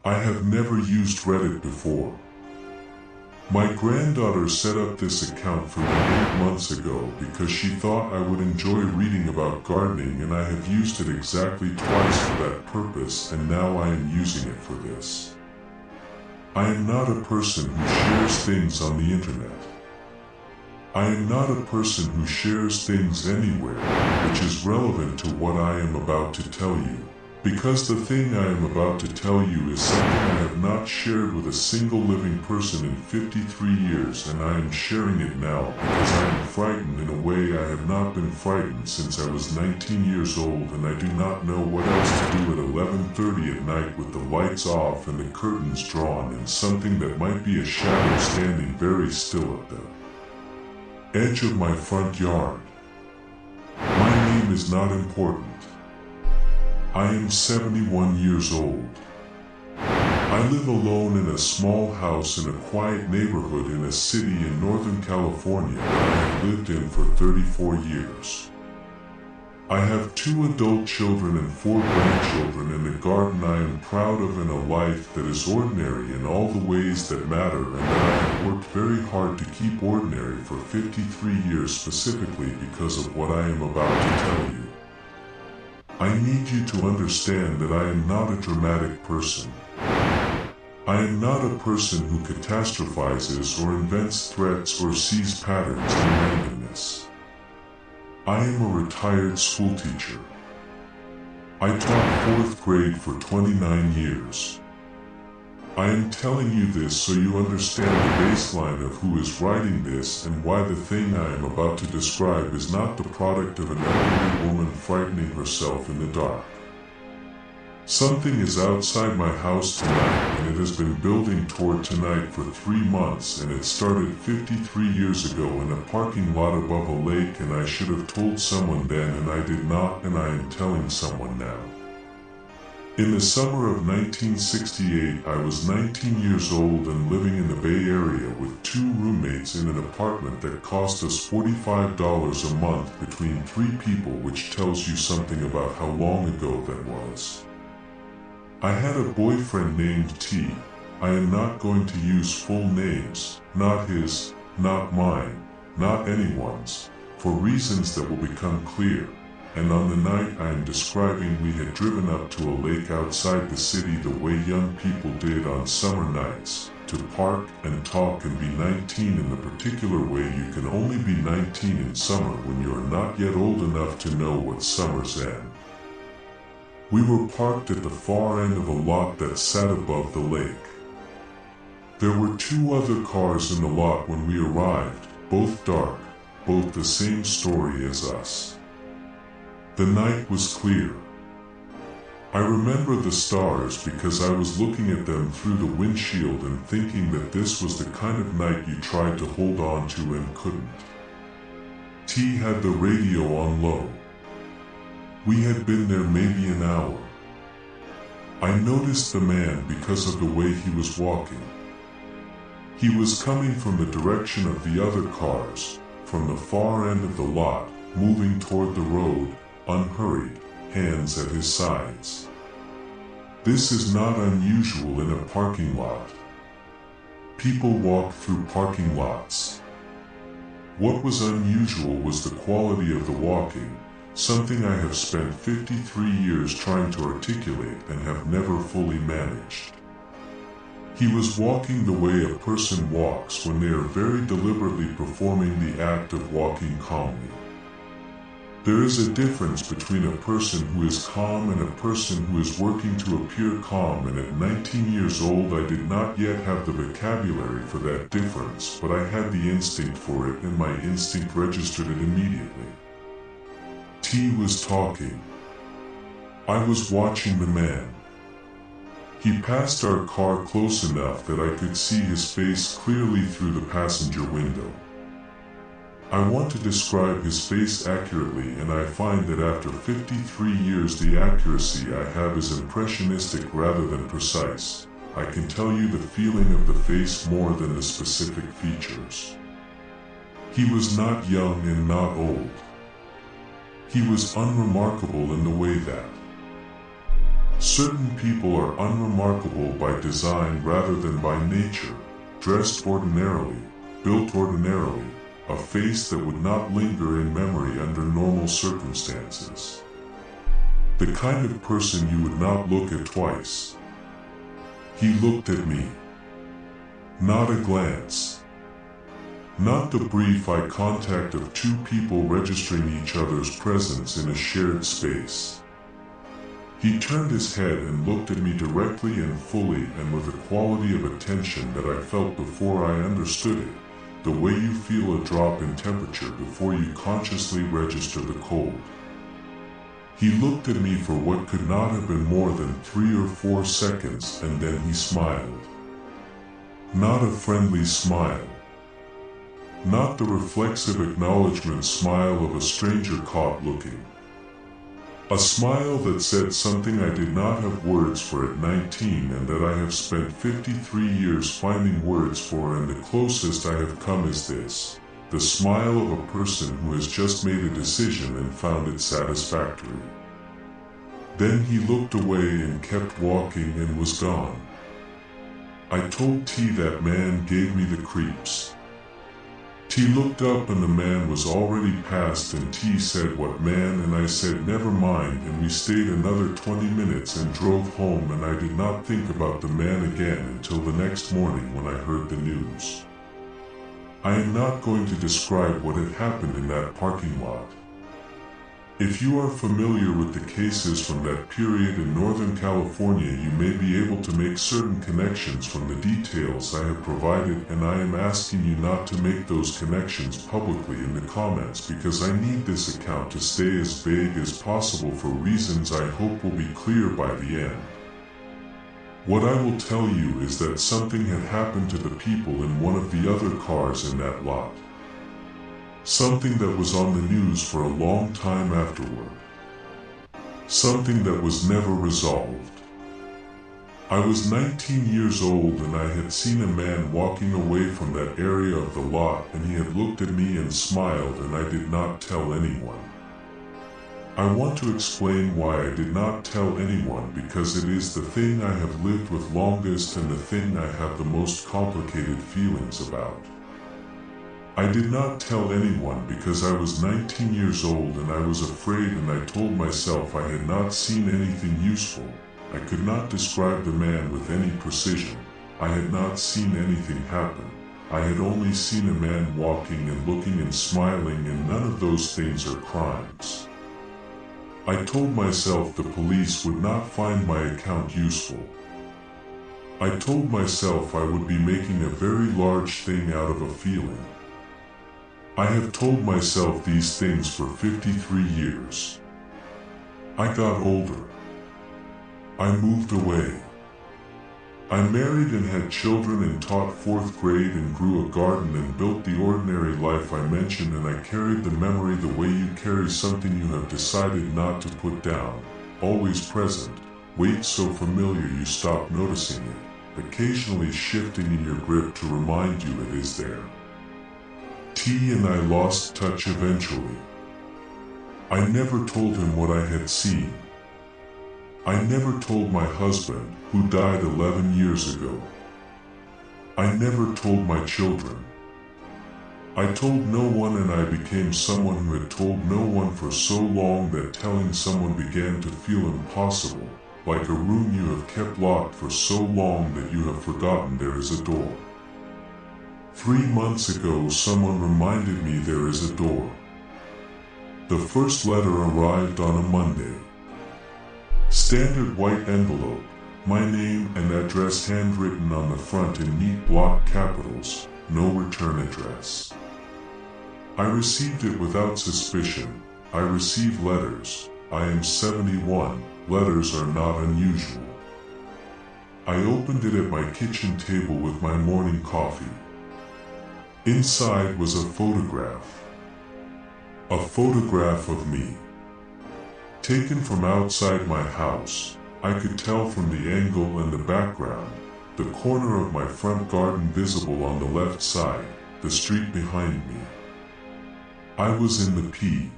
I have never used Reddit before. My granddaughter set up this account for me 8 months ago because she thought I would enjoy reading about gardening, and I have used it exactly twice for that purpose, and now I am using it for this. I am not a person who shares things on the internet. I am not a person who shares things anywhere which is relevant to what I am about to tell you. Because the thing I am about to tell you is something I have not shared with a single living person in 53 years, and I am sharing it now because I am frightened in a way I have not been frightened since I was 19 years old, and I do not know what else to do at 11:30 at night with the lights off and the curtains drawn and something that might be a shadow standing very still at the edge of my front yard. My name is not important. I am 71 years old. I live alone in a small house in a quiet neighborhood in a city in Northern California that I have lived in for 34 years. I have 2 adult children and 4 grandchildren and a garden I am proud of, and a life that is ordinary in all the ways that matter, and that I have worked very hard to keep ordinary for 53 years specifically because of what I am about to tell you. I need you to understand that I am not a dramatic person. I am not a person who catastrophizes or invents threats or sees patterns in randomness. I am a retired schoolteacher. I taught 4th grade for 29 years. I am telling you this so you understand the baseline of who is writing this and why the thing I am about to describe is not the product of an elderly woman frightening herself in the dark. Something is outside my house tonight, and it has been building toward tonight for 3 months, and it started 53 years ago in a parking lot above a lake, and I should have told someone then and I did not, and I am telling someone now. In the summer of 1968, I was 19 years old and living in the Bay Area with 2 roommates in an apartment that cost us $45 a month between 3 people, which tells you something about how long ago that was. I had a boyfriend named T. I am not going to use full names, not his, not mine, not anyone's, for reasons that will become clear. And on the night I am describing, we had driven up to a lake outside the city the way young people did on summer nights, to park and talk and be 19 in the particular way you can only be 19 in summer when you are not yet old enough to know what summer's end. We were parked at the far end of a lot that sat above the lake. There were 2 other cars in the lot when we arrived, both dark, both the same story as us. The night was clear. I remember the stars because I was looking at them through the windshield and thinking that this was the kind of night you tried to hold on to and couldn't. T had the radio on low. We had been there maybe an hour. I noticed the man because of the way he was walking. He was coming from the direction of the other cars, from the far end of the lot, moving toward the road, unhurried, hands at his sides. This is not unusual in a parking lot. People walk through parking lots. What was unusual was the quality of the walking, something I have spent 53 years trying to articulate and have never fully managed. He was walking the way a person walks when they are very deliberately performing the act of walking calmly. There is a difference between a person who is calm and a person who is working to appear calm, and at 19 years old I did not yet have the vocabulary for that difference, but I had the instinct for it, and my instinct registered it immediately. T was talking. I was watching the man. He passed our car close enough that I could see his face clearly through the passenger window. I want to describe his face accurately, and I find that after 53 years the accuracy I have is impressionistic rather than precise. I can tell you the feeling of the face more than the specific features. He was not young and not old. He was unremarkable in the way that Certain people are unremarkable by design rather than by nature, dressed ordinarily, built ordinarily, a face that would not linger in memory under normal circumstances. The kind of person you would not look at twice. He looked at me. Not a glance. Not the brief eye contact of two people registering each other's presence in a shared space. He turned his head and looked at me directly and fully and with a quality of attention that I felt before I understood it, the way you feel a drop in temperature before you consciously register the cold. He looked at me for what could not have been more than 3 or 4 seconds, and then he smiled. Not a friendly smile. Not the reflexive acknowledgement smile of a stranger caught looking. A smile that said something I did not have words for at 19 and that I have spent 53 years finding words for, and the closest I have come is this, the smile of a person who has just made a decision and found it satisfactory. Then he looked away and kept walking and was gone. I told T that man gave me the creeps. T looked up and the man was already past, and T said, "What man?" and I said, "Never mind," and we stayed another 20 minutes and drove home, and I did not think about the man again until the next morning when I heard the news. I am not going to describe what had happened in that parking lot. If you are familiar with the cases from that period in Northern California, you may be able to make certain connections from the details I have provided, and I am asking you not to make those connections publicly in the comments because I need this account to stay as vague as possible for reasons I hope will be clear by the end. What I will tell you is that something had happened to the people in one of the other cars in that lot. Something that was on the news for a long time afterward. Something that was never resolved. I was 19 years old and I had seen a man walking away from that area of the lot, and he had looked at me and smiled, and I did not tell anyone. I want to explain why I did not tell anyone, because it is the thing I have lived with longest and the thing I have the most complicated feelings about. I did not tell anyone because I was 19 years old and I was afraid, and I told myself I had not seen anything useful. I could not describe the man with any precision. I had not seen anything happen. I had only seen a man walking and looking and smiling, and none of those things are crimes. I told myself the police would not find my account useful. I told myself I would be making a very large thing out of a feeling. I have told myself these things for 53 years. I got older. I moved away. I married and had children and taught 4th grade and grew a garden and built the ordinary life I mentioned, and I carried the memory the way you carry something you have decided not to put down, always present, weight so familiar you stop noticing it, occasionally shifting in your grip to remind you it is there. T and I lost touch eventually. I never told him what I had seen. I never told my husband, who died 11 years ago. I never told my children. I told no one, and I became someone who had told no one for so long that telling someone began to feel impossible, like a room you have kept locked for so long that you have forgotten there is a door. 3 months ago, someone reminded me there is a door. The first letter arrived on a Monday. Standard white envelope, my name and address handwritten on the front in neat block capitals, no return address. I received it without suspicion. I receive letters. I am 71. Letters are not unusual. I opened it at my kitchen table with my morning coffee. Inside was a photograph. A photograph of me. Taken from outside my house. I could tell from the angle and the background, the corner of my front garden visible on the left side, the street behind me. I was in the P.